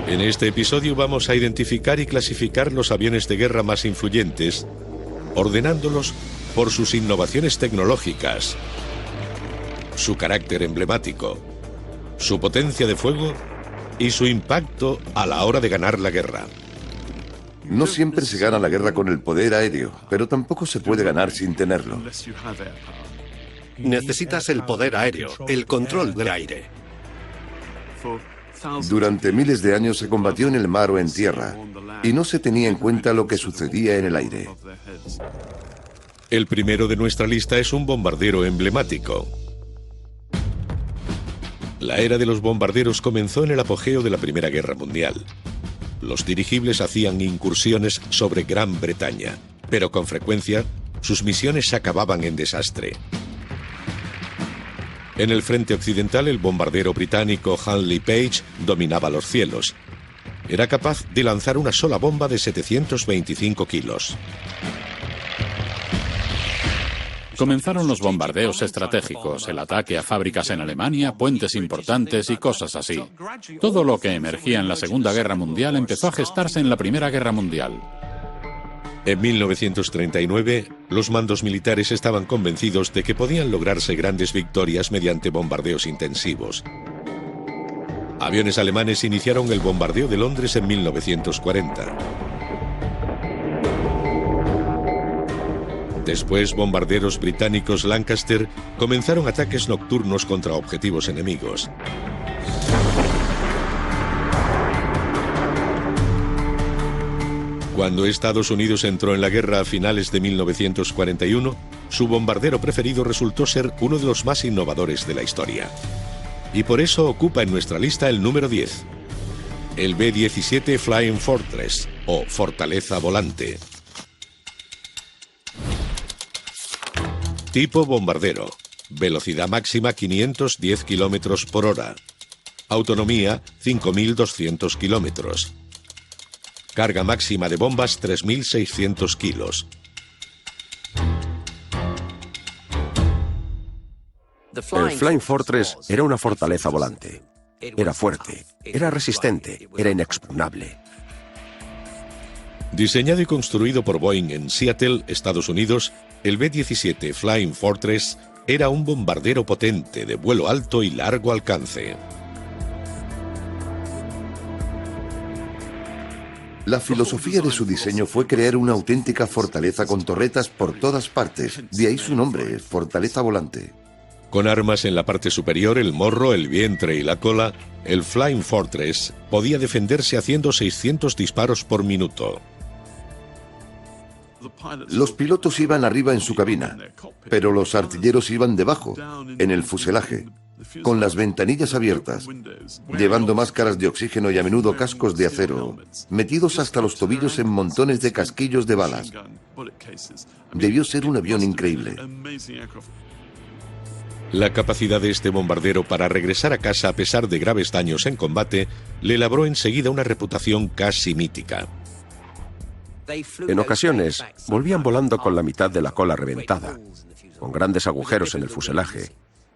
En este episodio vamos a identificar y clasificar los aviones de guerra más influyentes, ordenándolos por sus innovaciones tecnológicas, su carácter emblemático, su potencia de fuego y su impacto a la hora de ganar la guerra. No siempre se gana la guerra con el poder aéreo, pero tampoco se puede ganar sin tenerlo. Necesitas el poder aéreo, el control del aire. Durante miles de años se combatió en el mar o en tierra, y no se tenía en cuenta lo que sucedía en el aire. El primero de nuestra lista es un bombardero emblemático. La era de los bombarderos comenzó en el apogeo de la Primera Guerra Mundial. Los dirigibles hacían incursiones sobre Gran Bretaña, pero con frecuencia sus misiones acababan en desastre. En el frente occidental, el bombardero británico Handley Page dominaba los cielos. Era capaz de lanzar una sola bomba de 725 kilos. Comenzaron los bombardeos estratégicos, el ataque a fábricas en Alemania, puentes importantes y cosas así. Todo lo que emergía en la Segunda Guerra Mundial empezó a gestarse en la Primera Guerra Mundial. En 1939, los mandos militares estaban convencidos de que podían lograrse grandes victorias mediante bombardeos intensivos. Aviones alemanes iniciaron el bombardeo de Londres en 1940. Después, bombarderos británicos Lancaster comenzaron ataques nocturnos contra objetivos enemigos. Cuando Estados Unidos entró en la guerra a finales de 1941, su bombardero preferido resultó ser uno de los más innovadores de la historia. Y por eso ocupa en nuestra lista el número 10, el B-17 Flying Fortress, o Fortaleza Volante. Tipo bombardero. Velocidad máxima 510 km por hora. Autonomía 5.200 km. Carga máxima de bombas 3.600 kilos. El Flying Fortress era una fortaleza volante. Era fuerte, era resistente, era inexpugnable. Diseñado y construido por Boeing en Seattle, Estados Unidos, el B-17 Flying Fortress era un bombardero potente de vuelo alto y largo alcance. La filosofía de su diseño fue crear una auténtica fortaleza con torretas por todas partes, de ahí su nombre, Fortaleza Volante. Con armas en la parte superior, el morro, el vientre y la cola, el Flying Fortress podía defenderse haciendo 600 disparos por minuto. Los pilotos iban arriba en su cabina, pero los artilleros iban debajo, en el fuselaje, con las ventanillas abiertas, llevando máscaras de oxígeno y a menudo cascos de acero, metidos hasta los tobillos en montones de casquillos de balas. Debió ser un avión increíble. La capacidad de este bombardero para regresar a casa a pesar de graves daños en combate le labró enseguida una reputación casi mítica. En ocasiones, volvían volando con la mitad de la cola reventada, con grandes agujeros en el fuselaje,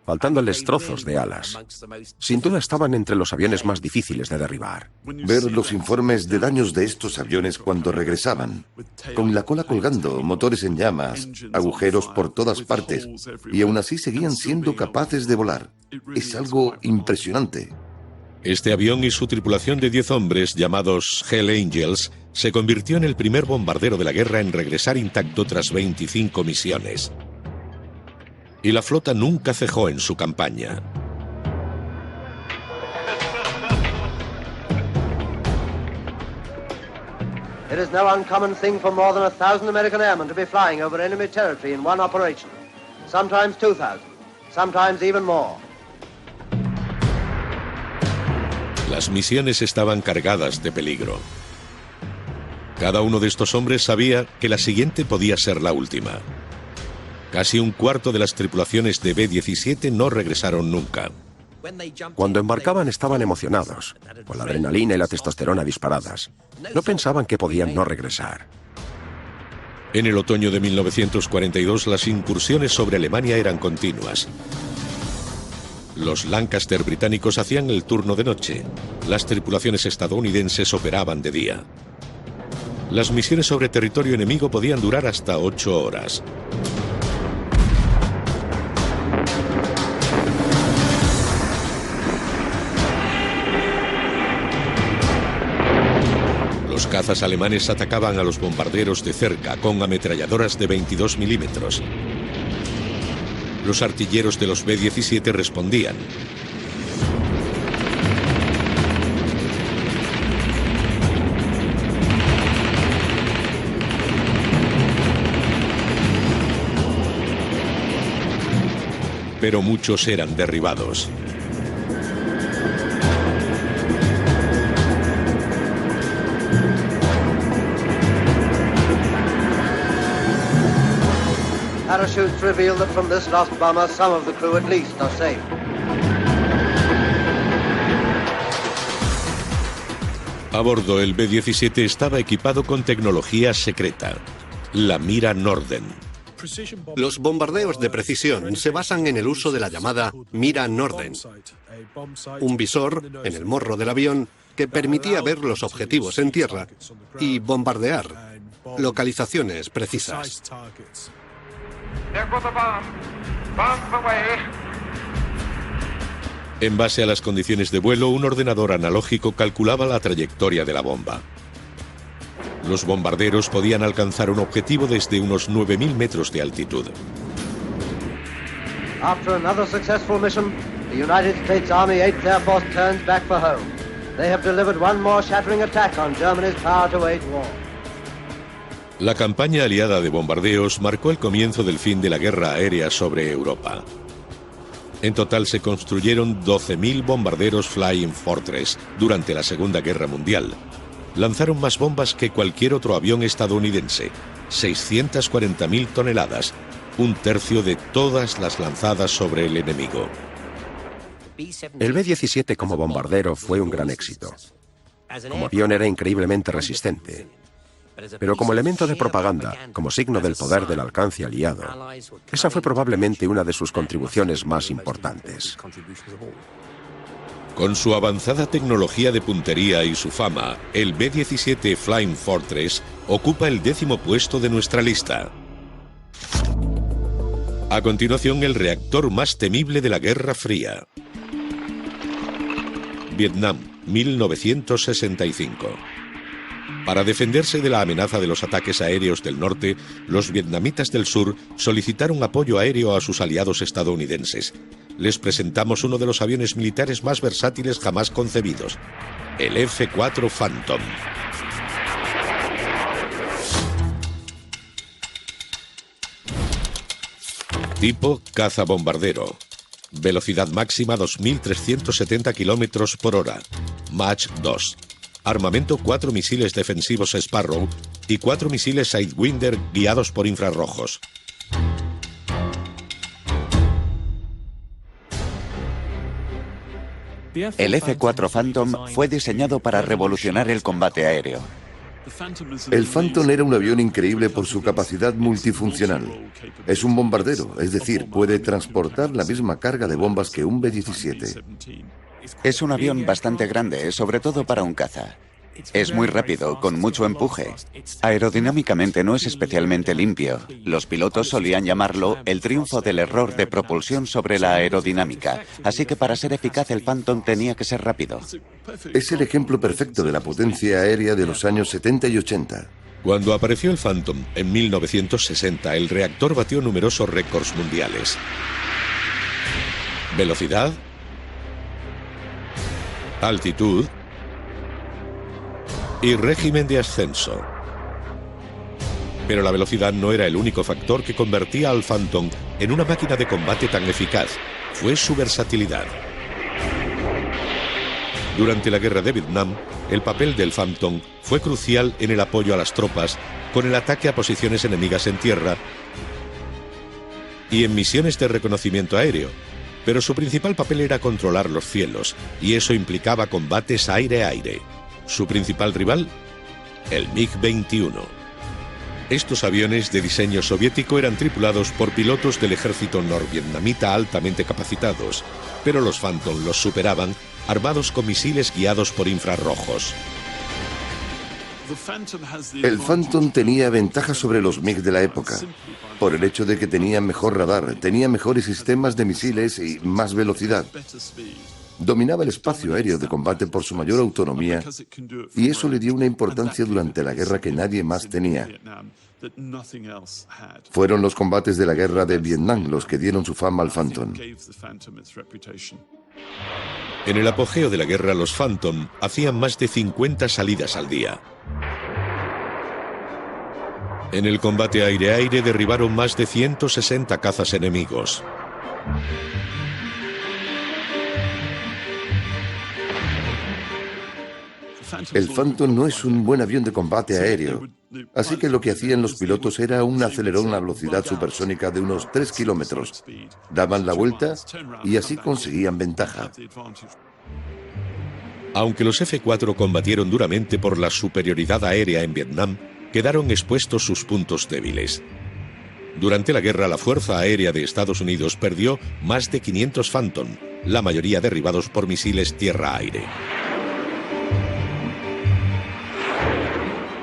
faltándoles trozos de alas. Sin duda estaban entre los aviones más difíciles de derribar. Ver los informes de daños de estos aviones cuando regresaban, con la cola colgando, motores en llamas, agujeros por todas partes, y aún así seguían siendo capaces de volar. Es algo impresionante. Este avión y su tripulación de 10 hombres, llamados Hell Angels, se convirtió en el primer bombardero de la guerra en regresar intacto tras 25 misiones. Y la flota nunca cejó en su campaña. It is no uncommon thing for more than 1,000 American airmen to be flying over enemy territory in one operation. Sometimes 2,000, sometimes even more. Las misiones estaban cargadas de peligro. Cada uno de estos hombres sabía que la siguiente podía ser la última. Casi un cuarto de las tripulaciones de B-17 no regresaron nunca. Cuando embarcaban estaban emocionados, con la adrenalina y la testosterona disparadas. No pensaban que podían no regresar. En el otoño de 1942 las incursiones sobre Alemania eran continuas. Los Lancaster británicos hacían el turno de noche. Las tripulaciones estadounidenses operaban de día. Las misiones sobre territorio enemigo podían durar hasta 8 horas. Los cazas alemanes atacaban a los bombarderos de cerca con ametralladoras de 22 milímetros. Los artilleros de los B-17 respondían. Pero muchos eran derribados. Parachutes reveal that from this lost bomber, some of the crew at least are safe. A bordo, el B-17 estaba equipado con tecnología secreta, la mira Norden. Los bombardeos de precisión se basan en el uso de la llamada mira Norden, un visor en el morro del avión que permitía ver los objetivos en tierra y bombardear localizaciones precisas. En base a las condiciones de vuelo, un ordenador analógico calculaba la trayectoria de la bomba. Los bombarderos podían alcanzar un objetivo desde unos 9.000 metros de altitud. After another successful mission, the United States Army 8th Air Force turns back for home. They have delivered one more shattering attack on Germany's power to wage war. La campaña aliada de bombardeos marcó el comienzo del fin de la guerra aérea sobre Europa. En total se construyeron 12.000 bombarderos Flying Fortress durante la Segunda Guerra Mundial. Lanzaron más bombas que cualquier otro avión estadounidense, 640.000 toneladas, un tercio de todas las lanzadas sobre el enemigo. El B-17 como bombardero fue un gran éxito. Como avión era increíblemente resistente. Pero como elemento de propaganda, como signo del poder del alcance aliado, esa fue probablemente una de sus contribuciones más importantes. Con su avanzada tecnología de puntería y su fama, el B-17 Flying Fortress ocupa el 10º puesto de nuestra lista. A continuación, el reactor más temible de la Guerra Fría. Vietnam, 1965. Para defenderse de la amenaza de los ataques aéreos del norte, los vietnamitas del sur solicitaron apoyo aéreo a sus aliados estadounidenses. Les presentamos uno de los aviones militares más versátiles jamás concebidos, el F-4 Phantom. Tipo cazabombardero. Velocidad máxima 2.370 km por hora. Mach 2. Armamento 4 misiles defensivos Sparrow y 4 misiles Sidewinder guiados por infrarrojos. El F-4 Phantom fue diseñado para revolucionar el combate aéreo. El Phantom era un avión increíble por su capacidad multifuncional. Es un bombardero, es decir, puede transportar la misma carga de bombas que un B-17. Es un avión bastante grande, sobre todo para un caza. Es muy rápido, con mucho empuje. Aerodinámicamente no es especialmente limpio. Los pilotos solían llamarlo el triunfo del error de propulsión sobre la aerodinámica. Así que para ser eficaz el Phantom tenía que ser rápido. Es el ejemplo perfecto de la potencia aérea de los años 70 y 80. Cuando apareció el Phantom en 1960, el reactor batió numerosos récords mundiales. Velocidad, altitud y régimen de ascenso. Pero la velocidad no era el único factor que convertía al Phantom en una máquina de combate tan eficaz. Fue su versatilidad. Durante la guerra de Vietnam, el papel del Phantom fue crucial en el apoyo a las tropas con el ataque a posiciones enemigas en tierra y en misiones de reconocimiento aéreo. Pero su principal papel era controlar los cielos, y eso implicaba combates aire-aire. Su principal rival, el MiG-21. Estos aviones de diseño soviético eran tripulados por pilotos del ejército norvietnamita altamente capacitados, pero los Phantom los superaban, armados con misiles guiados por infrarrojos. El Phantom tenía ventaja sobre los MiG de la época, por el hecho de que tenía mejor radar, tenía mejores sistemas de misiles y más velocidad. Dominaba el espacio aéreo de combate por su mayor autonomía, y eso le dio una importancia durante la guerra que nadie más tenía. Fueron los combates de la guerra de Vietnam los que dieron su fama al Phantom. En el apogeo de la guerra, los Phantom hacían más de 50 salidas al día. En el combate aire-aire derribaron más de 160 cazas enemigos. El Phantom no es un buen avión de combate aéreo, así que lo que hacían los pilotos era un acelerón a velocidad supersónica de unos 3 kilómetros. Daban la vuelta y así conseguían ventaja. Aunque los F-4 combatieron duramente por la superioridad aérea en Vietnam, quedaron expuestos sus puntos débiles. Durante la guerra, la Fuerza Aérea de Estados Unidos perdió más de 500 Phantom, la mayoría derribados por misiles tierra-aire.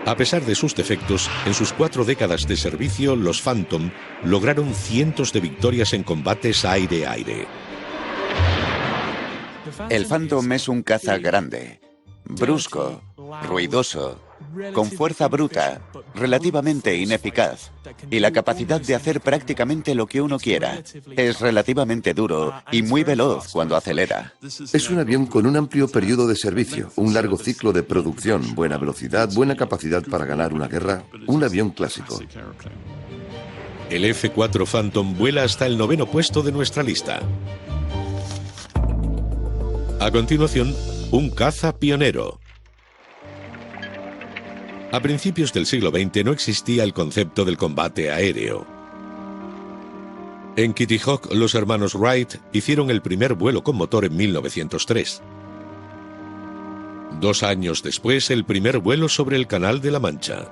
A pesar de sus defectos, en sus 4 décadas de servicio, los Phantom lograron cientos de victorias en combates aire-aire. El Phantom es un caza grande, brusco, ruidoso, con fuerza bruta, relativamente ineficaz y la capacidad de hacer prácticamente lo que uno quiera. Es relativamente duro y muy veloz cuando acelera. Es un avión con un amplio periodo de servicio, un largo ciclo de producción, buena velocidad, buena capacidad para ganar una guerra, un avión clásico. El F-4 Phantom vuela hasta el 9º puesto de nuestra lista. A continuación, un caza pionero. A principios del siglo XX no existía el concepto del combate aéreo. En Kitty Hawk, los hermanos Wright hicieron el primer vuelo con motor en 1903. 2 años después, el primer vuelo sobre el Canal de la Mancha.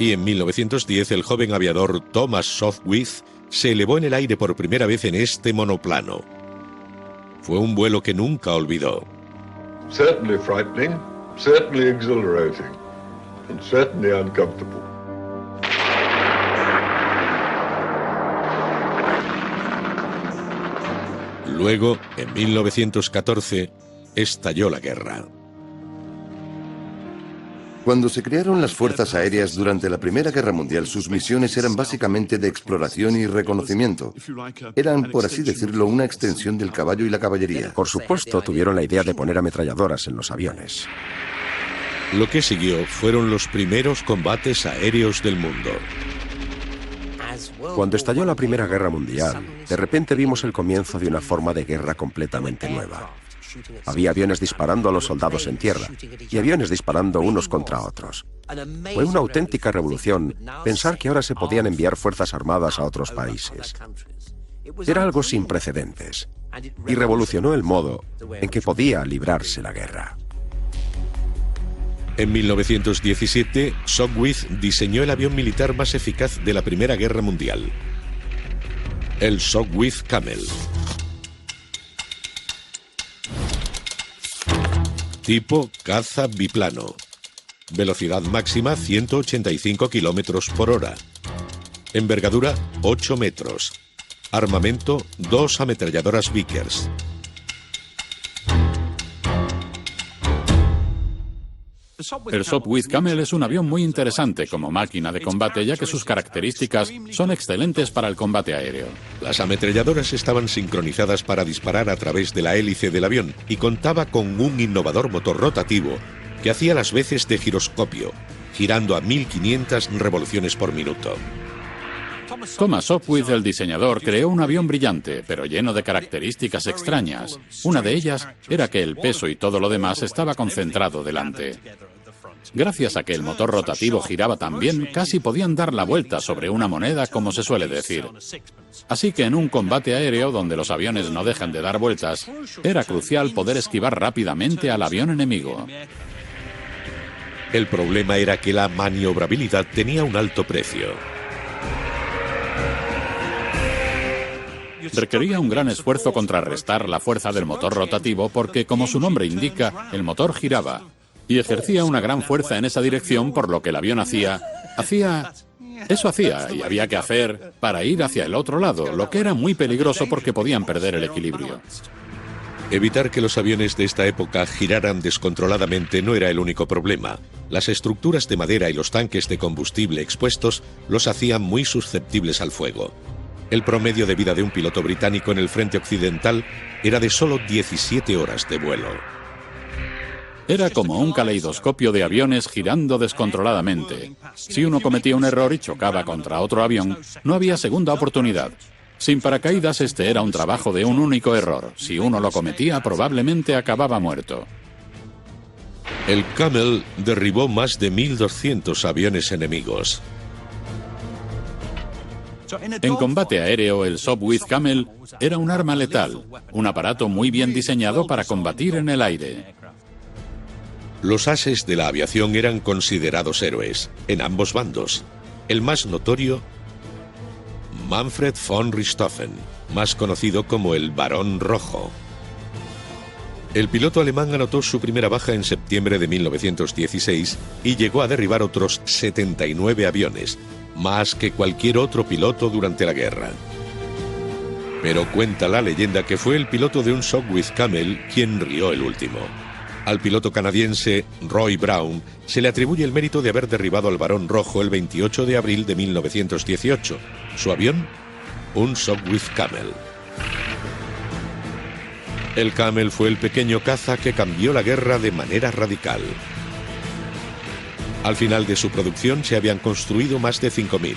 Y en 1910, el joven aviador Thomas Sopwith se elevó en el aire por primera vez en este monoplano. Fue un vuelo que nunca olvidó. Certainly frightening, certainly exhilarating, and certainly uncomfortable. Luego, en 1914, estalló la guerra. Cuando se crearon las fuerzas aéreas durante la Primera Guerra Mundial, sus misiones eran básicamente de exploración y reconocimiento. Eran, por así decirlo, una extensión del caballo y la caballería. Por supuesto, tuvieron la idea de poner ametralladoras en los aviones. Lo que siguió fueron los primeros combates aéreos del mundo. Cuando estalló la Primera Guerra Mundial, de repente vimos el comienzo de una forma de guerra completamente nueva. Había aviones disparando a los soldados en tierra y aviones disparando unos contra otros. Fue una auténtica revolución pensar que ahora se podían enviar fuerzas armadas a otros países. Era algo sin precedentes y revolucionó el modo en que podía librarse la guerra. En 1917, Sopwith diseñó el avión militar más eficaz de la Primera Guerra Mundial, el Sopwith Camel. Tipo caza biplano. Velocidad máxima 185 kilómetros por hora. Envergadura 8 metros. Armamento 2 ametralladoras Vickers. El Sopwith Camel es un avión muy interesante como máquina de combate, ya que sus características son excelentes para el combate aéreo. Las ametralladoras estaban sincronizadas para disparar a través de la hélice del avión y contaba con un innovador motor rotativo que hacía las veces de giroscopio, girando a 1500 revoluciones por minuto. Thomas Sopwith, el diseñador, creó un avión brillante, pero lleno de características extrañas. Una de ellas era que el peso y todo lo demás estaba concentrado delante. Gracias a que el motor rotativo giraba tan bien, casi podían dar la vuelta sobre una moneda, como se suele decir. Así que en un combate aéreo donde los aviones no dejan de dar vueltas, era crucial poder esquivar rápidamente al avión enemigo. El problema era que la maniobrabilidad tenía un alto precio. Requería un gran esfuerzo contrarrestar la fuerza del motor rotativo porque, como su nombre indica, el motor giraba y ejercía una gran fuerza en esa dirección, por lo que el avión hacía y había que hacer para ir hacia el otro lado, lo que era muy peligroso porque podían perder el equilibrio. Evitar que los aviones de esta época giraran descontroladamente no era el único problema. Las estructuras de madera y los tanques de combustible expuestos los hacían muy susceptibles al fuego. El promedio de vida de un piloto británico en el frente occidental era de solo 17 horas de vuelo. Era como un caleidoscopio de aviones girando descontroladamente. Si uno cometía un error y chocaba contra otro avión, no había segunda oportunidad. Sin paracaídas, este era un trabajo de un único error. Si uno lo cometía, probablemente acababa muerto. El Camel derribó más de 1.200 aviones enemigos. En combate aéreo, el Sopwith Camel era un arma letal, un aparato muy bien diseñado para combatir en el aire. Los ases de la aviación eran considerados héroes, en ambos bandos. El más notorio, Manfred von Richthofen, más conocido como el Barón Rojo. El piloto alemán anotó su primera baja en septiembre de 1916 y llegó a derribar otros 79 aviones, más que cualquier otro piloto durante la guerra. Pero cuenta la leyenda que fue el piloto de un Sopwith Camel quien rió el último. Al piloto canadiense Roy Brown se le atribuye el mérito de haber derribado al Barón Rojo el 28 de abril de 1918. Su avión, un Sopwith Camel. El Camel fue el pequeño caza que cambió la guerra de manera radical. Al final de su producción se habían construido más de 5.000.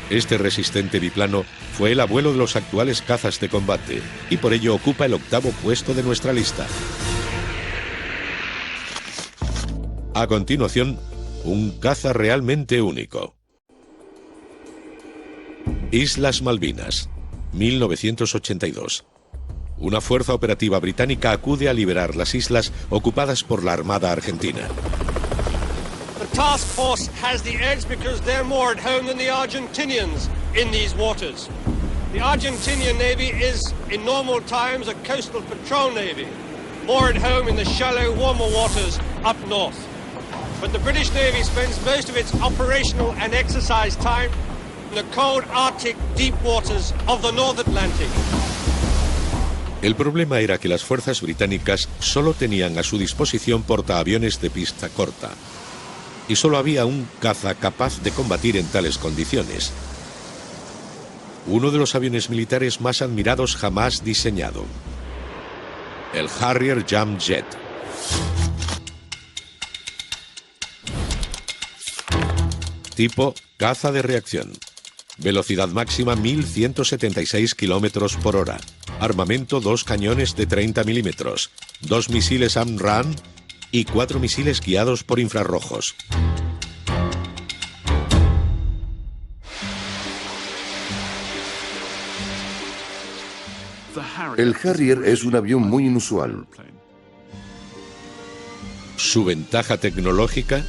Este resistente biplano fue el abuelo de los actuales cazas de combate y por ello ocupa el 8º puesto de nuestra lista. A continuación, un caza realmente único. Islas Malvinas, 1982. Una fuerza operativa británica acude a liberar las islas ocupadas por la Armada Argentina. The task force has the edge because they're more at home than the Argentinians in these waters. The Argentinian Navy is, in normal times, a coastal patrol navy, more at home in the shallow, warmer waters up north. But the British Navy spends most of its operational and exercise time in the cold Arctic deep waters of the North Atlantic. El problema era que las fuerzas británicas solo tenían a su disposición portaaviones de pista corta. Y solo había un caza capaz de combatir en tales condiciones. Uno de los aviones militares más admirados jamás diseñado. El Harrier Jamjet. Tipo caza de reacción. Velocidad máxima 1.176 km por hora. Armamento 2 cañones de 30 milímetros, 2 misiles AMRAAM y 4 misiles guiados por infrarrojos. El Harrier es un avión muy inusual. ¿Su ventaja tecnológica?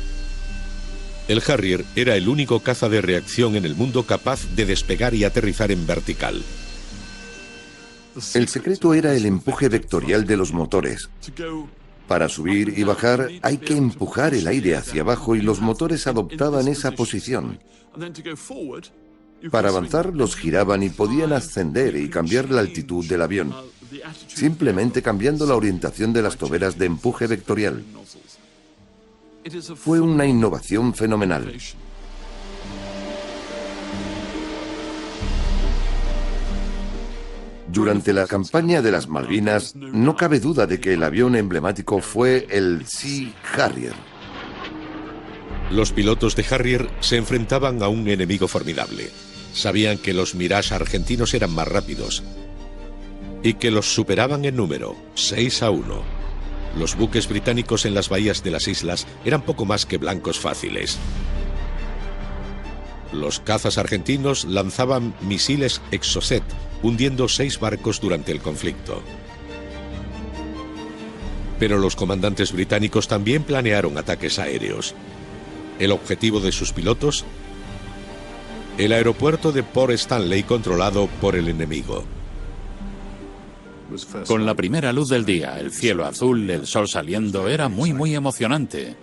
El Harrier era el único caza de reacción en el mundo capaz de despegar y aterrizar en vertical. El secreto era el empuje vectorial de los motores. Para subir y bajar hay que empujar el aire hacia abajo y los motores adoptaban esa posición. Para avanzar los giraban y podían ascender y cambiar la altitud del avión, simplemente cambiando la orientación de las toberas de empuje vectorial. Fue una innovación fenomenal. Durante la campaña de las Malvinas, no cabe duda de que el avión emblemático fue el Sea Harrier. Los pilotos de Harrier se enfrentaban a un enemigo formidable. Sabían que los Mirage argentinos eran más rápidos y que los superaban en número, 6-1. Los buques británicos en las bahías de las islas eran poco más que blancos fáciles. Los cazas argentinos lanzaban misiles Exocet, hundiendo 6 barcos durante el conflicto. Pero los comandantes británicos también planearon ataques aéreos. El objetivo de sus pilotos: el aeropuerto de Port Stanley, controlado por el enemigo. Con la primera luz del día, el cielo azul, el sol saliendo, era muy emocionante.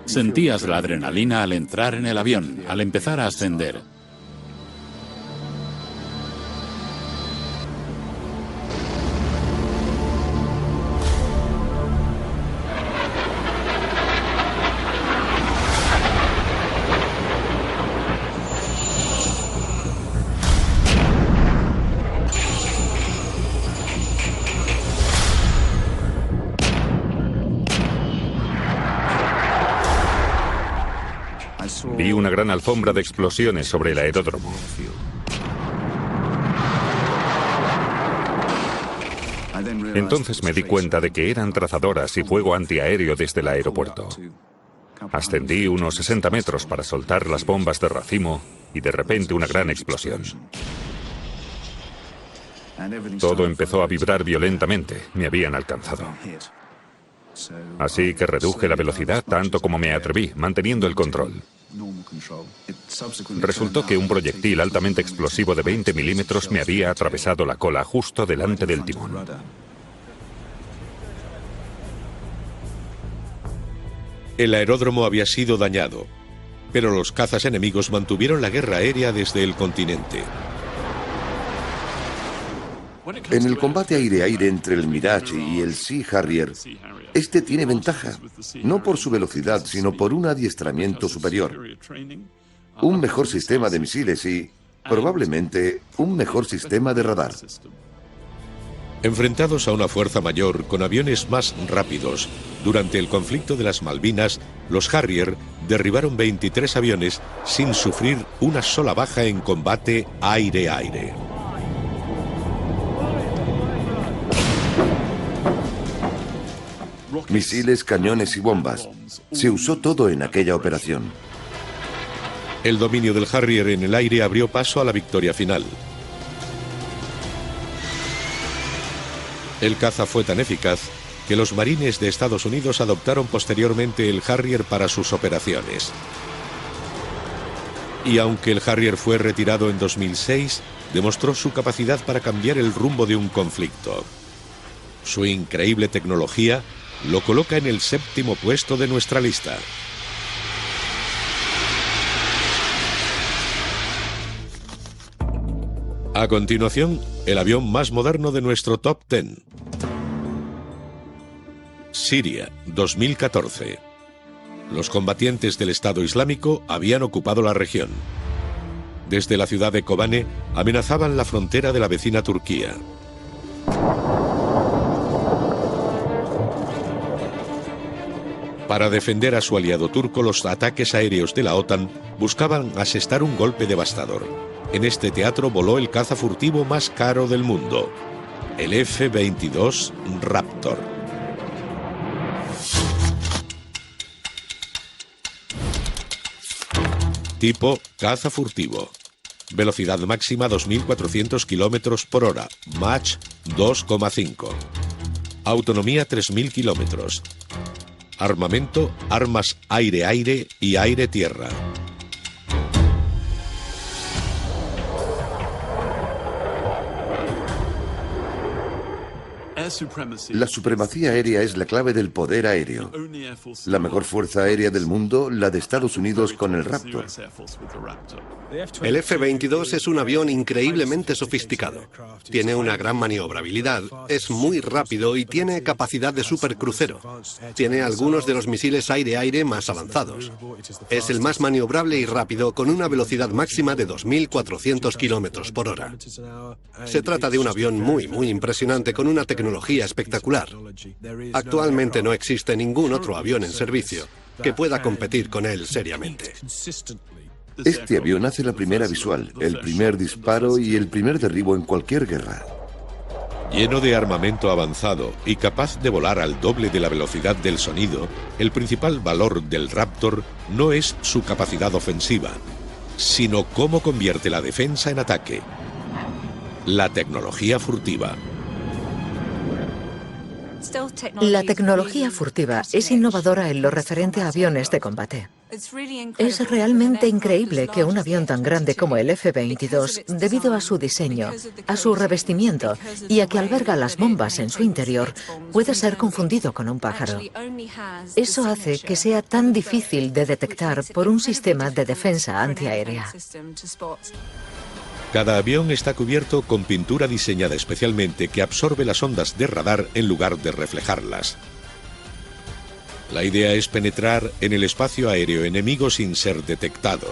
Sentías la adrenalina al entrar en el avión, al empezar a ascender. Vi una gran alfombra de explosiones sobre el aeródromo. Entonces me di cuenta de que eran trazadoras y fuego antiaéreo desde el aeropuerto. Ascendí unos 60 metros para soltar las bombas de racimo y de repente una gran explosión. Todo empezó a vibrar violentamente. Me habían alcanzado. Así que reduje la velocidad tanto como me atreví, manteniendo el control. Resultó que un proyectil altamente explosivo de 20 milímetros me había atravesado la cola justo delante del timón. El aeródromo había sido dañado, pero los cazas enemigos mantuvieron la guerra aérea desde el continente. En el combate aire-aire entre el Mirage y el Sea Harrier, este tiene ventaja, no por su velocidad, sino por un adiestramiento superior, un mejor sistema de misiles y, probablemente, un mejor sistema de radar. Enfrentados a una fuerza mayor con aviones más rápidos, durante el conflicto de las Malvinas, los Harrier derribaron 23 aviones sin sufrir una sola baja en combate aire-aire. Misiles, cañones y bombas. Se usó todo en aquella operación. El dominio del Harrier en el aire abrió paso a la victoria final. El caza fue tan eficaz que los marines de Estados Unidos adoptaron posteriormente el Harrier para sus operaciones. Y aunque el Harrier fue retirado en 2006, demostró su capacidad para cambiar el rumbo de un conflicto. Su increíble tecnología lo coloca en el 7º puesto de nuestra lista. A continuación, el avión más moderno de nuestro top 10. Siria, 2014. Los combatientes del Estado Islámico habían ocupado la región. Desde la ciudad de Kobane amenazaban la frontera de la vecina Turquía. Para defender a su aliado turco, los ataques aéreos de la OTAN buscaban asestar un golpe devastador. En este teatro voló el caza furtivo más caro del mundo, el F-22 Raptor. Tipo caza furtivo. Velocidad máxima 2.400 km por hora, Mach 2,5. Autonomía 3.000 km. Armamento, armas aire-aire y aire-tierra. La supremacía aérea es la clave del poder aéreo. La mejor fuerza aérea del mundo, la de Estados Unidos con el Raptor. El F-22 es un avión increíblemente sofisticado. Tiene una gran maniobrabilidad, es muy rápido y tiene capacidad de supercrucero. Tiene algunos de los misiles aire-aire más avanzados. Es el más maniobrable y rápido, con una velocidad máxima de 2.400 km por hora. Se trata de un avión muy impresionante, con una tecnología espectacular. Actualmente no existe ningún otro avión en servicio que pueda competir con él seriamente. Este avión hace la primera visual, el primer disparo y el primer derribo en cualquier guerra. Lleno de armamento avanzado y capaz de volar al doble de la velocidad del sonido, el principal valor del Raptor no es su capacidad ofensiva, sino cómo convierte la defensa en ataque. La tecnología furtiva. La tecnología furtiva es innovadora en lo referente a aviones de combate. Es realmente increíble que un avión tan grande como el F-22, debido a su diseño, a su revestimiento y a que alberga las bombas en su interior, pueda ser confundido con un pájaro. Eso hace que sea tan difícil de detectar por un sistema de defensa antiaérea. Cada avión está cubierto con pintura diseñada especialmente que absorbe las ondas de radar en lugar de reflejarlas. La idea es penetrar en el espacio aéreo enemigo sin ser detectado.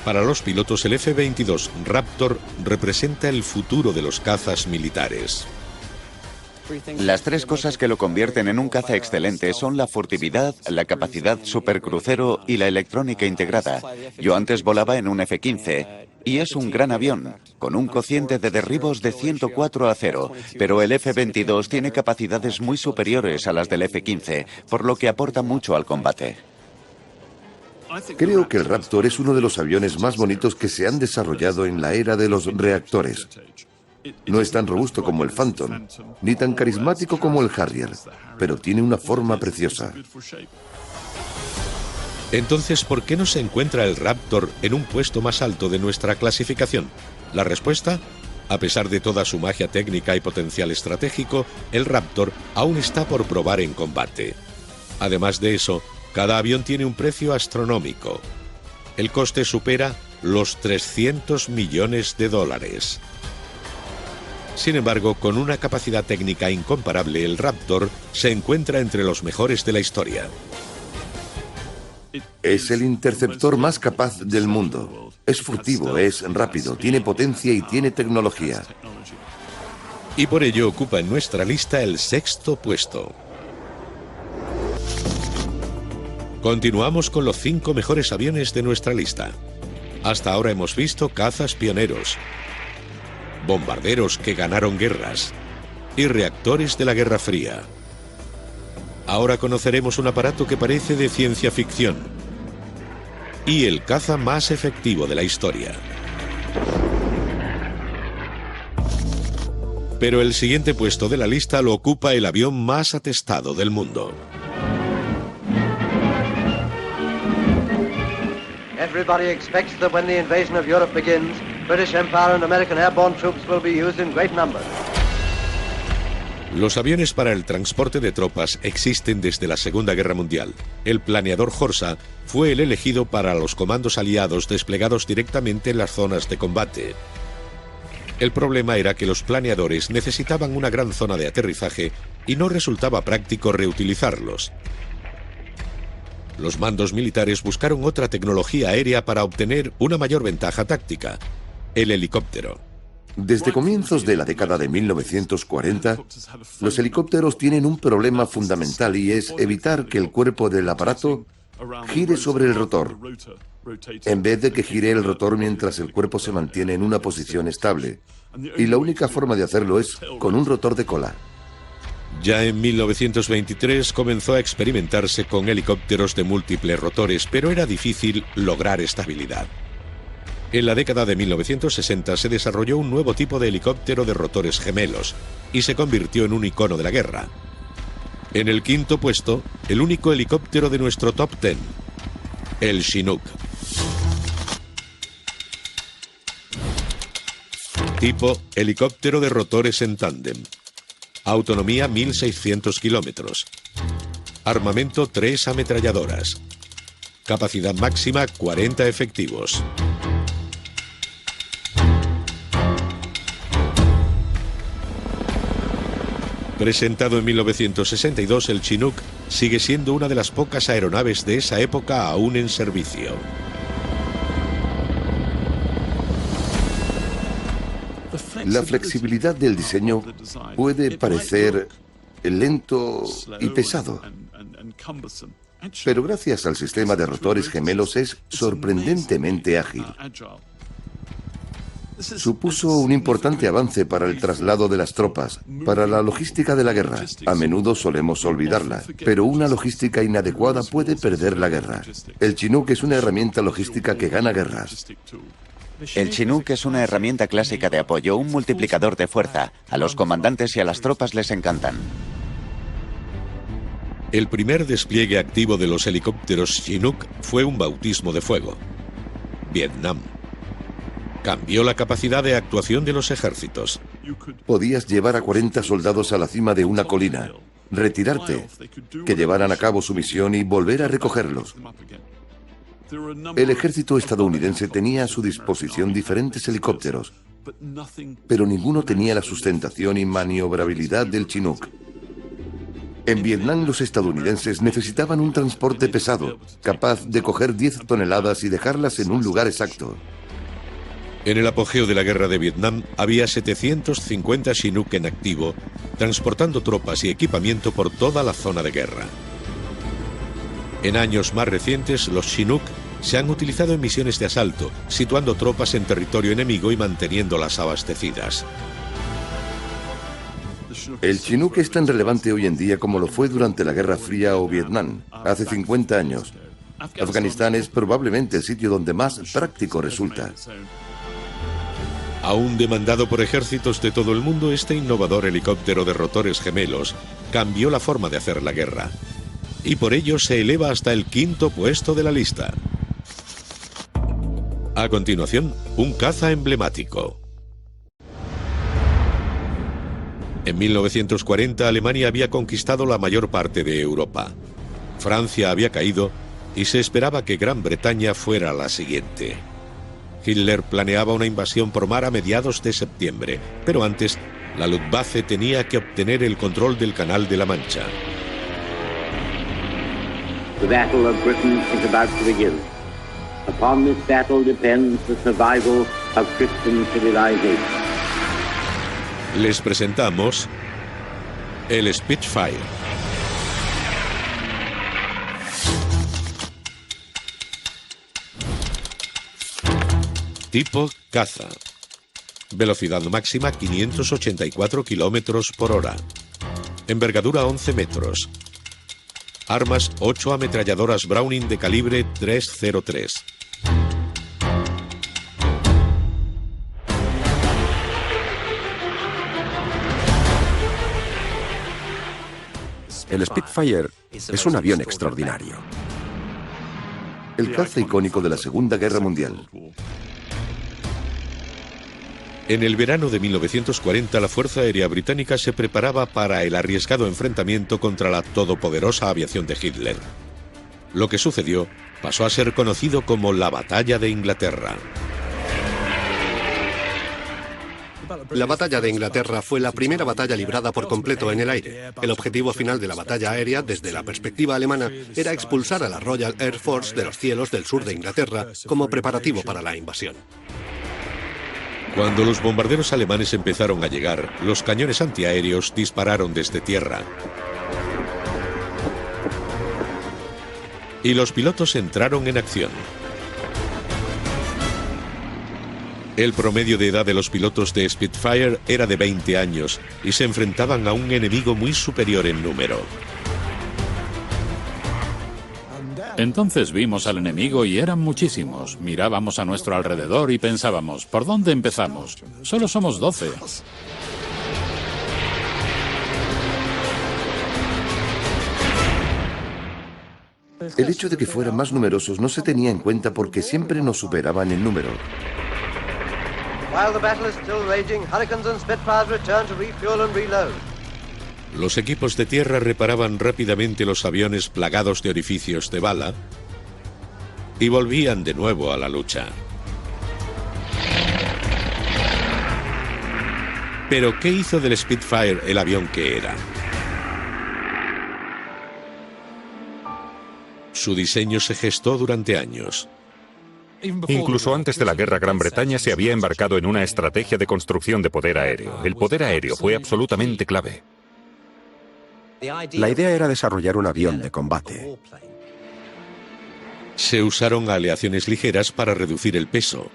Para los pilotos, el F-22 Raptor representa el futuro de los cazas militares. Las tres cosas que lo convierten en un caza excelente son la furtividad, la capacidad supercrucero y la electrónica integrada. Yo antes volaba en un F-15 y es un gran avión, con un cociente de derribos de 104-0, pero el F-22 tiene capacidades muy superiores a las del F-15, por lo que aporta mucho al combate. Creo que el Raptor es uno de los aviones más bonitos que se han desarrollado en la era de los reactores. No es tan robusto como el Phantom, ni tan carismático como el Harrier, pero tiene una forma preciosa. Entonces, ¿por qué no se encuentra el Raptor en un puesto más alto de nuestra clasificación? La respuesta: a pesar de toda su magia técnica y potencial estratégico, el Raptor aún está por probar en combate. Además de eso, cada avión tiene un precio astronómico. El coste supera los 300 millones de dólares. Sin embargo, con una capacidad técnica incomparable, el Raptor se encuentra entre los mejores de la historia. Es el interceptor más capaz del mundo. Es furtivo, es rápido, tiene potencia y tiene tecnología. Y por ello ocupa en nuestra lista el 6º puesto. Continuamos con los 5 mejores aviones de nuestra lista. Hasta ahora hemos visto cazas pioneros, bombarderos que ganaron guerras y reactores de la Guerra Fría. Ahora conoceremos un aparato que parece de ciencia ficción y el caza más efectivo de la historia. Pero el siguiente puesto de la lista lo ocupa el avión más atestado del mundo. Everybody expects that when the invasion of Europe begins, British Empire and American airborne troops will be used in great numbers. Los aviones para el transporte de tropas existen desde la Segunda Guerra Mundial. El planeador Horsa fue el elegido para los comandos aliados desplegados directamente en las zonas de combate. El problema era que los planeadores necesitaban una gran zona de aterrizaje y no resultaba práctico reutilizarlos. Los mandos militares buscaron otra tecnología aérea para obtener una mayor ventaja táctica: el helicóptero. Desde comienzos de la década de 1940, los helicópteros tienen un problema fundamental y es evitar que el cuerpo del aparato gire sobre el rotor, en vez de que gire el rotor mientras el cuerpo se mantiene en una posición estable. Y la única forma de hacerlo es con un rotor de cola. Ya en 1923 comenzó a experimentarse con helicópteros de múltiples rotores, pero era difícil lograr estabilidad. En la década de 1960 se desarrolló un nuevo tipo de helicóptero de rotores gemelos y se convirtió en un icono de la guerra. En el 5º puesto, el único helicóptero de nuestro top 10, el Chinook. Tipo: helicóptero de rotores en tándem. Autonomía 1.600 kilómetros. Armamento: 3 ametralladoras. Capacidad máxima: 40 efectivos. Presentado en 1962, el Chinook sigue siendo una de las pocas aeronaves de esa época aún en servicio. La flexibilidad del diseño puede parecer lento y pesado, pero gracias al sistema de rotores gemelos es sorprendentemente ágil. Supuso un importante avance para el traslado de las tropas, para la logística de la guerra. A menudo solemos olvidarla, pero una logística inadecuada puede perder la guerra. El Chinook es una herramienta logística que gana guerras. El Chinook es una herramienta clásica de apoyo, un multiplicador de fuerza. A los comandantes y a las tropas les encantan. El primer despliegue activo de los helicópteros Chinook fue un bautismo de fuego. Vietnam. Cambió la capacidad de actuación de los ejércitos. Podías llevar a 40 soldados a la cima de una colina, retirarte, que llevaran a cabo su misión y volver a recogerlos. El ejército estadounidense tenía a su disposición diferentes helicópteros, pero ninguno tenía la sustentación y maniobrabilidad del Chinook. En Vietnam los estadounidenses necesitaban un transporte pesado, capaz de coger 10 toneladas y dejarlas en un lugar exacto. En el apogeo de la guerra de Vietnam había 750 Chinook en activo, transportando tropas y equipamiento por toda la zona de guerra. En años más recientes, los Chinook se han utilizado en misiones de asalto, situando tropas en territorio enemigo y manteniéndolas abastecidas. El Chinook es tan relevante hoy en día como lo fue durante la Guerra Fría o Vietnam, hace 50 años. Afganistán es probablemente el sitio donde más práctico resulta. Aún demandado por ejércitos de todo el mundo, este innovador helicóptero de rotores gemelos cambió la forma de hacer la guerra. Y por ello se eleva hasta el 5º puesto de la lista. A continuación, un caza emblemático. En 1940, Alemania había conquistado la mayor parte de Europa. Francia había caído y se esperaba que Gran Bretaña fuera la siguiente. Hitler planeaba una invasión por mar a mediados de septiembre, pero antes, la Luftwaffe tenía que obtener el control del Canal de la Mancha. The battle of Britain is about to begin. Upon this battle depends the survival of Christian civilization. Les presentamos el Spitfire. Tipo caza. Velocidad máxima 584 kilómetros por hora. Envergadura 11 metros. Armas 8 ametralladoras Browning de calibre .303. El Spitfire es un avión extraordinario. El caza icónico de la Segunda Guerra Mundial. En el verano de 1940, la Fuerza Aérea Británica se preparaba para el arriesgado enfrentamiento contra la todopoderosa aviación de Hitler. Lo que sucedió pasó a ser conocido como la Batalla de Inglaterra. La batalla de Inglaterra fue la primera batalla librada por completo en el aire. El objetivo final de la batalla aérea, desde la perspectiva alemana, era expulsar a la Royal Air Force de los cielos del sur de Inglaterra como preparativo para la invasión. Cuando los bombarderos alemanes empezaron a llegar, los cañones antiaéreos dispararon desde tierra. Y los pilotos entraron en acción. El promedio de edad de los pilotos de Spitfire era de 20 años y se enfrentaban a un enemigo muy superior en número. Entonces vimos al enemigo y eran muchísimos. Mirábamos a nuestro alrededor y pensábamos, ¿por dónde empezamos? Solo somos 12. El hecho de que fueran más numerosos no se tenía en cuenta porque siempre nos superaban en número. While the battle is still raging, Hurricanes and Spitfires return to refuel and reload. Los equipos de tierra reparaban rápidamente los aviones plagados de orificios de bala y volvían de nuevo a la lucha. Pero, ¿qué hizo del Spitfire el avión que era? Su diseño se gestó durante años. Incluso antes de la guerra, Gran Bretaña se había embarcado en una estrategia de construcción de poder aéreo. El poder aéreo fue absolutamente clave. La idea era desarrollar un avión de combate. Se usaron aleaciones ligeras para reducir el peso.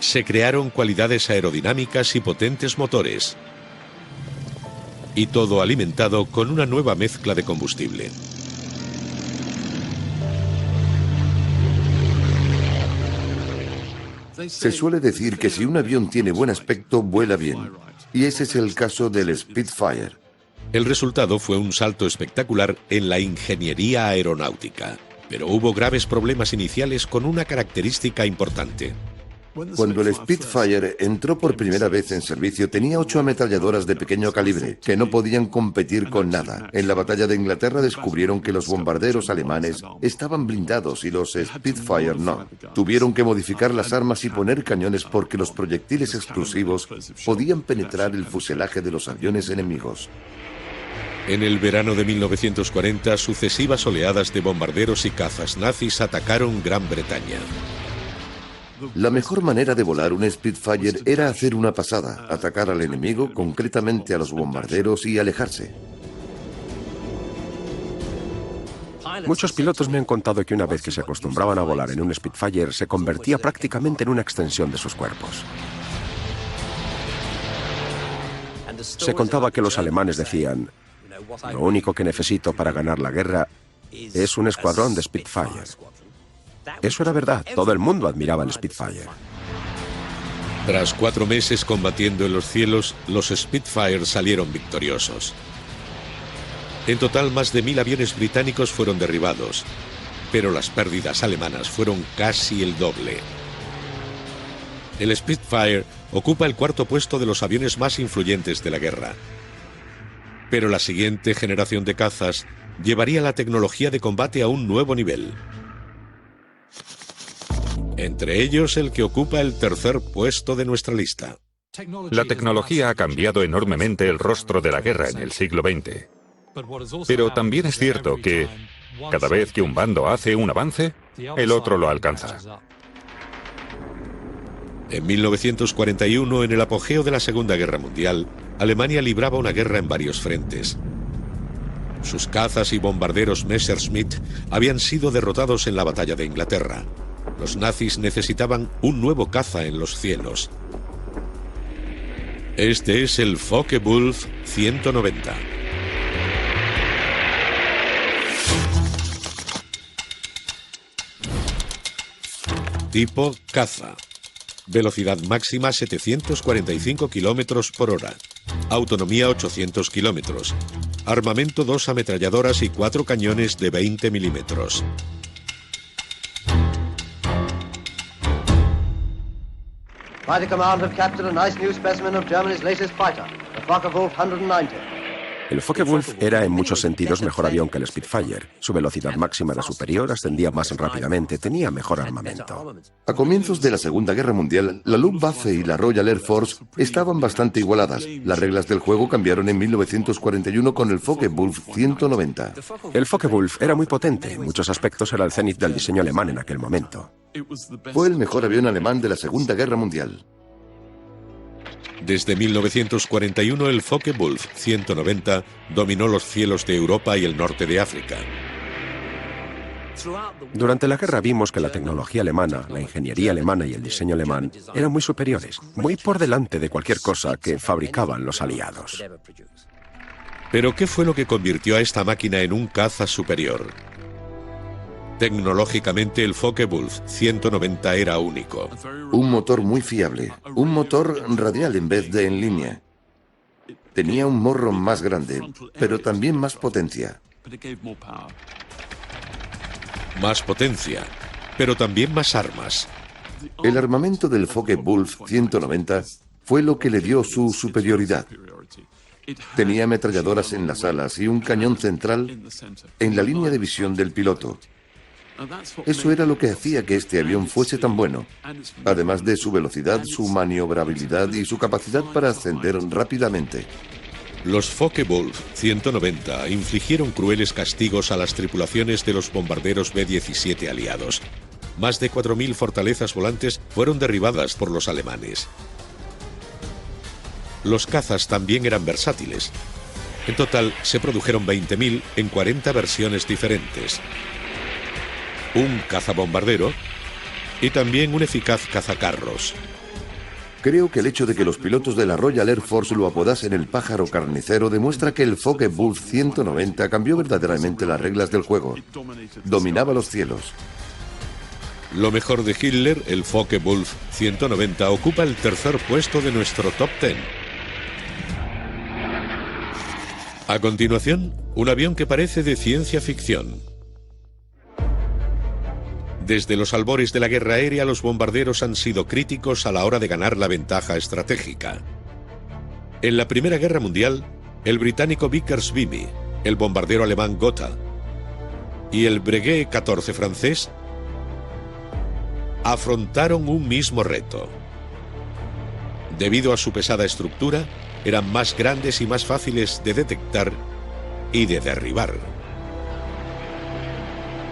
Se crearon cualidades aerodinámicas y potentes motores. Y todo alimentado con una nueva mezcla de combustible. Se suele decir que si un avión tiene buen aspecto, vuela bien. Y ese es el caso del Spitfire. El resultado fue un salto espectacular en la ingeniería aeronáutica, pero hubo graves problemas iniciales con una característica importante. Cuando el Spitfire entró por primera vez en servicio, tenía 8 ametralladoras de pequeño calibre, que no podían competir con nada. En la batalla de Inglaterra descubrieron que los bombarderos alemanes estaban blindados y los Spitfire no. Tuvieron que modificar las armas y poner cañones porque los proyectiles explosivos podían penetrar el fuselaje de los aviones enemigos. En el verano de 1940, sucesivas oleadas de bombarderos y cazas nazis atacaron Gran Bretaña. La mejor manera de volar un Spitfire era hacer una pasada, atacar al enemigo, concretamente a los bombarderos, y alejarse. Muchos pilotos me han contado que una vez que se acostumbraban a volar en un Spitfire, se convertía prácticamente en una extensión de sus cuerpos. Se contaba que los alemanes decían: lo único que necesito para ganar la guerra es un escuadrón de Spitfire. Eso era verdad, todo el mundo admiraba el Spitfire. Tras 4 meses combatiendo en los cielos, los Spitfire salieron victoriosos. En total, más de 1000 aviones británicos fueron derribados, pero las pérdidas alemanas fueron casi el doble. El Spitfire ocupa el 4º puesto de los aviones más influyentes de la guerra. Pero la siguiente generación de cazas llevaría la tecnología de combate a un nuevo nivel. Entre ellos el que ocupa el 3er puesto de nuestra lista. La tecnología ha cambiado enormemente el rostro de la guerra en el siglo XX. Pero también es cierto que cada vez que un bando hace un avance, el otro lo alcanza. En 1941, en el apogeo de la Segunda Guerra Mundial, Alemania libraba una guerra en varios frentes. Sus cazas y bombarderos Messerschmitt habían sido derrotados en la batalla de Inglaterra. Los nazis necesitaban un nuevo caza en los cielos. Este es el Focke-Wulf 190. Tipo caza. Velocidad máxima 745 km por hora. Autonomía 800 km. Armamento 2 ametralladoras y 4 cañones de 20 milímetros. Fighter Command have captured a nice new specimen of Germany's latest fighter, the Focke-Wulf 190. El Focke-Wulf era en muchos sentidos mejor avión que el Spitfire. Su velocidad máxima era superior, ascendía más rápidamente, tenía mejor armamento. A comienzos de la Segunda Guerra Mundial, la Luftwaffe y la Royal Air Force estaban bastante igualadas. Las reglas del juego cambiaron en 1941 con el Focke-Wulf 190. El Focke-Wulf era muy potente, en muchos aspectos era el cenit del diseño alemán en aquel momento. Fue el mejor avión alemán de la Segunda Guerra Mundial. Desde 1941 el Focke-Wulf 190 dominó los cielos de Europa y el norte de África. Durante la guerra vimos que la tecnología alemana, la ingeniería alemana y el diseño alemán eran muy superiores, muy por delante de cualquier cosa que fabricaban los aliados. ¿Pero qué fue lo que convirtió a esta máquina en un caza superior? Tecnológicamente el Focke-Wulf 190 era único. Un motor muy fiable, un motor radial en vez de en línea. Tenía un morro más grande, pero también más potencia. Más potencia, pero también más armas. El armamento del Focke-Wulf 190 fue lo que le dio su superioridad. Tenía ametralladoras en las alas y un cañón central en la línea de visión del piloto. Eso era lo que hacía que este avión fuese tan bueno, además de su velocidad, su maniobrabilidad y su capacidad para ascender rápidamente. Los Focke-Wulf 190 infligieron crueles castigos a las tripulaciones de los bombarderos B-17 aliados. Más de 4.000 fortalezas volantes fueron derribadas por los alemanes. Los cazas también eran versátiles. En total se produjeron 20.000 en 40 versiones diferentes. Un cazabombardero y también un eficaz cazacarros. Creo que el hecho de que los pilotos de la Royal Air Force lo apodasen el pájaro carnicero demuestra que el Focke-Wulf 190 cambió verdaderamente las reglas del juego. Dominaba los cielos. Lo mejor de Hitler, el Focke-Wulf 190, ocupa el tercer puesto de nuestro top 10. A continuación, un avión que parece de ciencia ficción. Desde los albores de la guerra aérea, los bombarderos han sido críticos a la hora de ganar la ventaja estratégica. En la Primera Guerra Mundial, el británico Vickers Vimy, el bombardero alemán Gotha y el Breguet 14 francés afrontaron un mismo reto. Debido a su pesada estructura, eran más grandes y más fáciles de detectar y de derribar.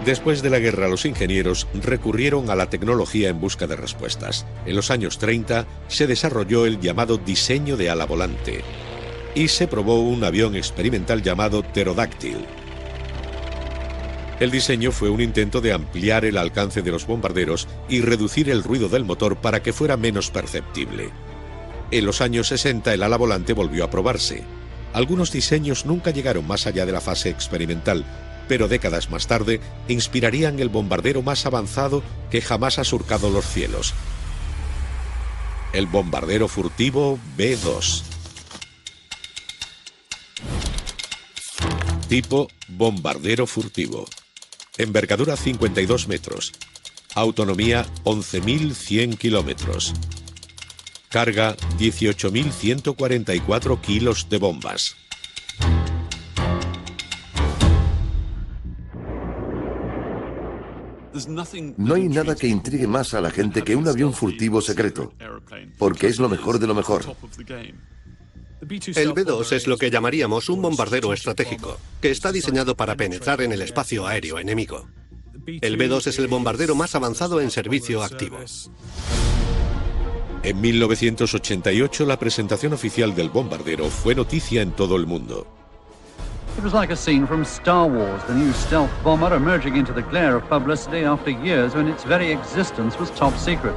Después de la guerra, los ingenieros recurrieron a la tecnología en busca de respuestas. En los años 30 se desarrolló el llamado diseño de ala volante y se probó un avión experimental llamado pterodáctil. El diseño fue un intento de ampliar el alcance de los bombarderos y reducir el ruido del motor para que fuera menos perceptible. En los años 60 el ala volante volvió a probarse. Algunos diseños nunca llegaron más allá de la fase experimental, pero décadas más tarde inspirarían el bombardero más avanzado que jamás ha surcado los cielos: el bombardero furtivo B-2. Tipo bombardero furtivo. Envergadura 52 metros. Autonomía 11.100 kilómetros. Carga 18.144 kilos de bombas. No hay nada que intrigue más a la gente que un avión furtivo secreto, porque es lo mejor de lo mejor. El B-2 es lo que llamaríamos un bombardero estratégico, que está diseñado para penetrar en el espacio aéreo enemigo. El B-2 es el bombardero más avanzado en servicio activo. En 1988, la presentación oficial del bombardero fue noticia en todo el mundo. It was like a scene from Star Wars, the new stealth bomber emerging into the glare of publicity after years when its very existence was top secret.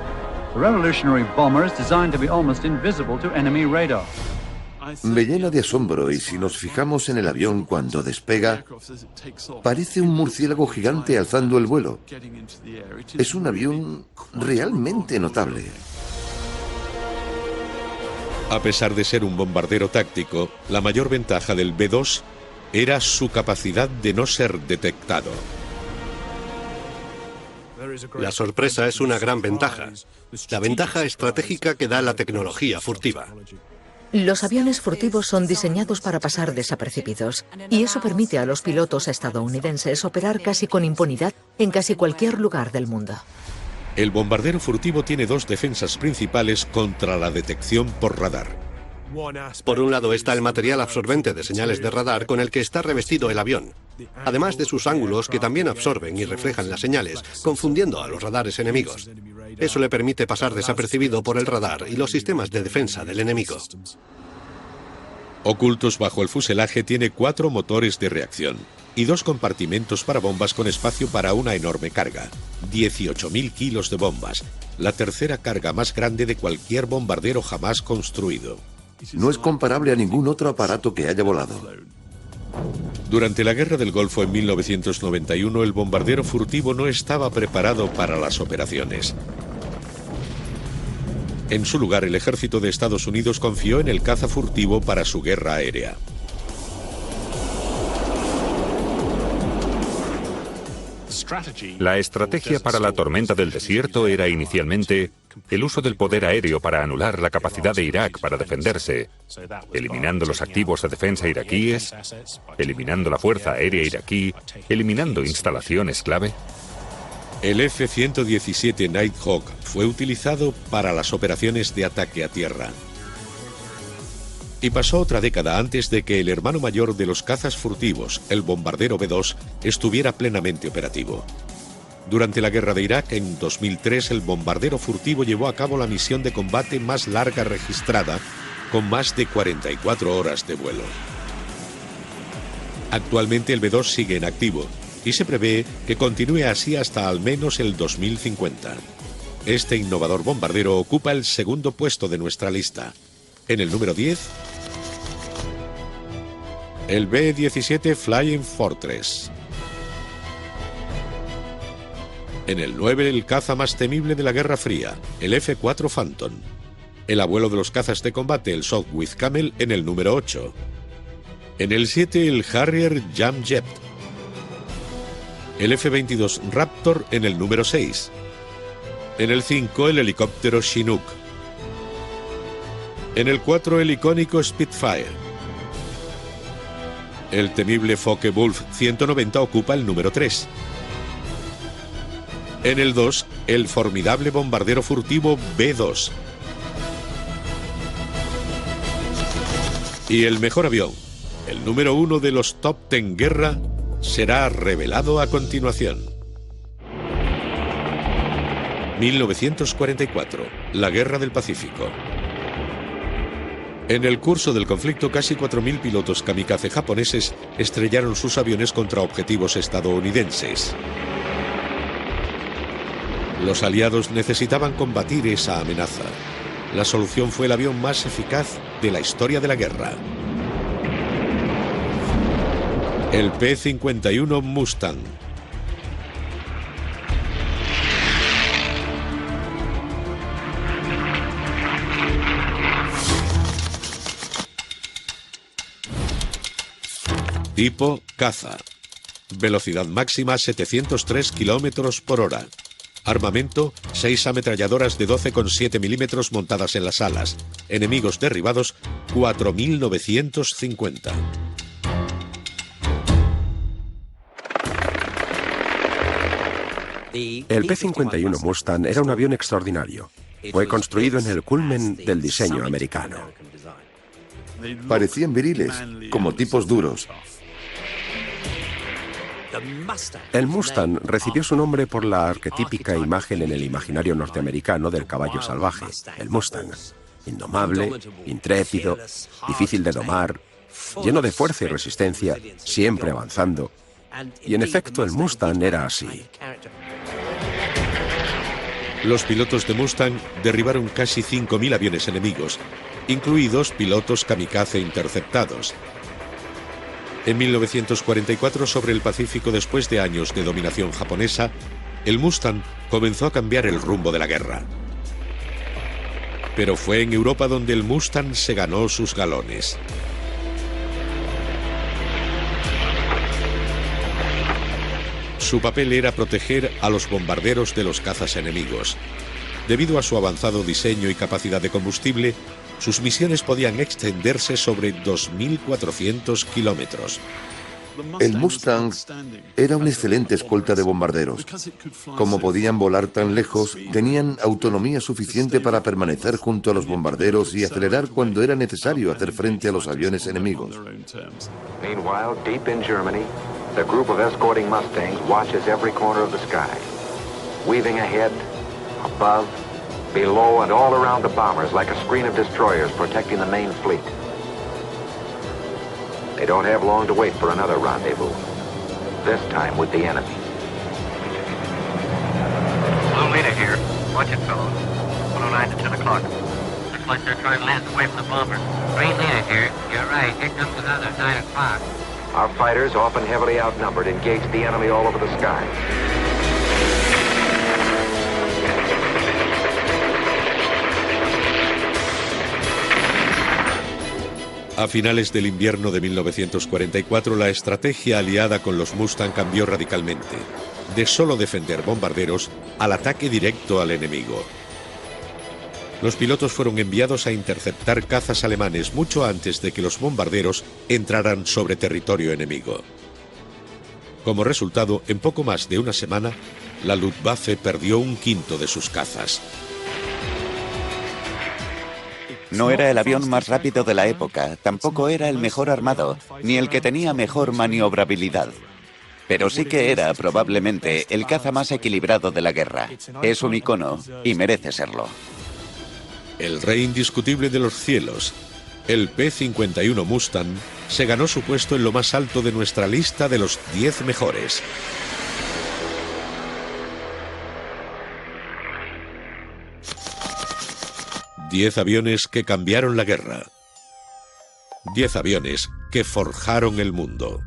The revolutionary bomber is designed to be almost invisible to enemy radar. Me llena de asombro, y si nos fijamos en el avión cuando despega, parece un murciélago gigante alzando el vuelo. Es un avión realmente notable. A pesar de ser un bombardero táctico, la mayor ventaja del B-2 era su capacidad de no ser detectado. La sorpresa es una gran ventaja. La ventaja estratégica que da la tecnología furtiva. Los aviones furtivos son diseñados para pasar desapercibidos, y eso permite a los pilotos estadounidenses operar casi con impunidad en casi cualquier lugar del mundo. El bombardero furtivo tiene dos defensas principales contra la detección por radar. Por un lado está el material absorbente de señales de radar con el que está revestido el avión, además de sus ángulos que también absorben y reflejan las señales, confundiendo a los radares enemigos. Eso le permite pasar desapercibido por el radar y los sistemas de defensa del enemigo. Ocultos bajo el fuselaje, tiene 4 motores de reacción y 2 compartimentos para bombas con espacio para una enorme carga: 18.000 kilos de bombas, la tercera carga más grande de cualquier bombardero jamás construido. No es comparable a ningún otro aparato que haya volado. Durante la Guerra del Golfo en 1991, el bombardero furtivo no estaba preparado para las operaciones. En su lugar, el ejército de Estados Unidos confió en el caza furtivo para su guerra aérea. La estrategia para la tormenta del desierto era inicialmente el uso del poder aéreo para anular la capacidad de Irak para defenderse, eliminando los activos de defensa iraquíes, eliminando la fuerza aérea iraquí, eliminando instalaciones clave. El F-117 Nighthawk fue utilizado para las operaciones de ataque a tierra. Y pasó otra década antes de que el hermano mayor de los cazas furtivos, el bombardero B-2, estuviera plenamente operativo. Durante la guerra de Irak, en 2003, el bombardero furtivo llevó a cabo la misión de combate más larga registrada, con más de 44 horas de vuelo. Actualmente el B-2 sigue en activo y se prevé que continúe así hasta al menos el 2050. Este innovador bombardero ocupa el segundo puesto de nuestra lista. En el número 10, el B-17 Flying Fortress. En el 9, el caza más temible de la Guerra Fría, el F-4 Phantom. El abuelo de los cazas de combate, el Sopwith Camel, en el número 8. En el 7, el Harrier Jamjet. El F-22 Raptor en el número 6. En el 5, el helicóptero Chinook. En el 4, el icónico Spitfire. El temible Focke-Wulf 190 ocupa el número 3. En el 2, el formidable bombardero furtivo B-2. Y el mejor avión, el número 1 de los top 10 guerra, será revelado a continuación. 1944, la Guerra del Pacífico. En el curso del conflicto, casi 4.000 pilotos kamikaze japoneses estrellaron sus aviones contra objetivos estadounidenses. Los aliados necesitaban combatir esa amenaza. La solución fue el avión más eficaz de la historia de la guerra. El P-51 Mustang. Tipo caza. Velocidad máxima 703 kilómetros por hora. Armamento, 6 ametralladoras de 12,7 milímetros montadas en las alas. Enemigos derribados, 4.950. El P-51 Mustang era un avión extraordinario. Fue construido en el culmen del diseño americano. Parecían viriles, como tipos duros. El Mustang recibió su nombre por la arquetípica imagen en el imaginario norteamericano del caballo salvaje, el Mustang. Indomable, intrépido, difícil de domar, lleno de fuerza y resistencia, siempre avanzando. Y en efecto, el Mustang era así. Los pilotos de Mustang derribaron casi 5.000 aviones enemigos, incluidos pilotos kamikaze interceptados. En 1944, sobre el Pacífico, después de años de dominación japonesa, el Mustang comenzó a cambiar el rumbo de la guerra. Pero fue en Europa donde el Mustang se ganó sus galones. Su papel era proteger a los bombarderos de los cazas enemigos. Debido a su avanzado diseño y capacidad de combustible, sus misiones podían extenderse sobre 2.400 kilómetros. El Mustang era una excelente escolta de bombarderos. Como podían volar tan lejos, tenían autonomía suficiente para permanecer junto a los bombarderos y acelerar cuando era necesario hacer frente a los aviones enemigos. Meanwhile, deep in Germany, the group of escorting Mustangs watches every corner of the sky, weaving ahead, above, below, and all around the bombers like a screen of destroyers protecting the main fleet. They don't have long to wait for another rendezvous, this time with the enemy. Blue leader here. Watch it, fellows. 109 to 10 o'clock. Looks like they're trying to land away from the bomber. Green leader here. You're right. Here comes another 9 o'clock. Our fighters, often heavily outnumbered, engage the enemy all over the sky. A finales del invierno de 1944, la estrategia aliada con los Mustang cambió radicalmente, de solo defender bombarderos al ataque directo al enemigo. Los pilotos fueron enviados a interceptar cazas alemanes mucho antes de que los bombarderos entraran sobre territorio enemigo. Como resultado, en poco más de una semana, la Luftwaffe perdió un quinto de sus cazas. No era el avión más rápido de la época, tampoco era el mejor armado, ni el que tenía mejor maniobrabilidad. Pero sí que era, probablemente, el caza más equilibrado de la guerra. Es un icono y merece serlo. El rey indiscutible de los cielos, el P-51 Mustang, se ganó su puesto en lo más alto de nuestra lista de los 10 mejores. Diez aviones que cambiaron la guerra. 10 aviones que forjaron el mundo.